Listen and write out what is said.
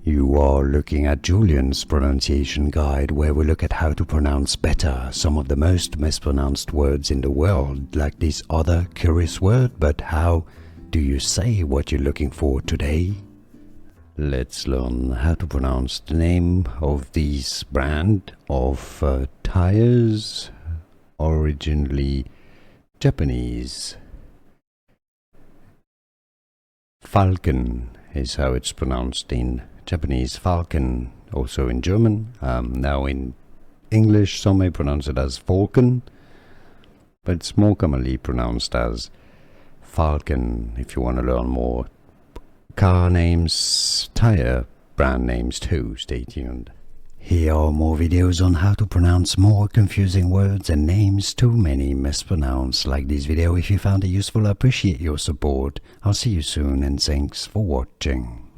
You are looking at Julian's pronunciation guide, where we look at how to pronounce better some of the most mispronounced words in the world, like this other curious word. But how do you say what you're looking for today? Let's learn how to pronounce the name of this brand of tires, originally Japanese. Falken is how it's pronounced in Japanese, Falken, also in German. Now in English some may pronounce it as Falken, but it's more commonly pronounced as Falken. If you want to learn more car names, tire brand names too, stay tuned. Here are more videos on how to pronounce more confusing words and names too many mispronounced. Like this video if you found it useful. I appreciate your support. I'll see you soon and thanks for watching.